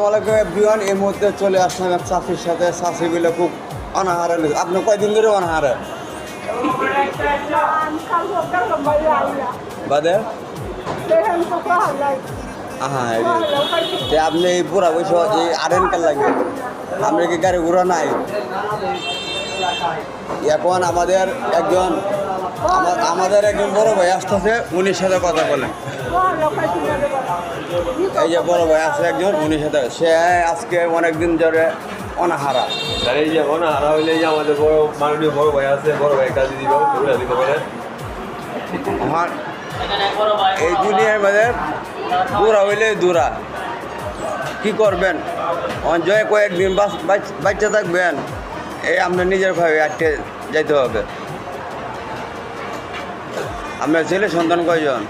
আসসালামু এভরিওয়ান, এই মুহূর্তে চলে আসলাম এক চাষির সাথে। চাষিগুলো খুব অনাহারে। আপনি কয়দিন ধরে অনাহারে বাদে? হ্যাঁ, আপনি এই পুরা বৈশ এই আরেন কাল লাগবে। আপনি কি গাড়ি ঘোড়া নাই? এখন আমাদের একজন বড় ভাই আসতেছে, উনির সাথে কথা বলেন। এই যে বড় ভাই আছে একজন, উনির সাথে সে আজকে অনেকদিন ধরে অনাহারা। এই যে অনাহারা হইলে যে আমাদের বড় মাননীয় বড় ভাই আছে, বড় ভাই কাজে দিবে দিতে পারে। আমার এই দুনিয়ার মধ্যে দূরা হইলে দূরা কি করবেন? অঞ্জয় কয়েকদিন বাচ্চা থাকবেন, এই আপনার নিজের ভাবে আটকে যাইতে হবে। আপনার ছেলে সন্তান কয়জন?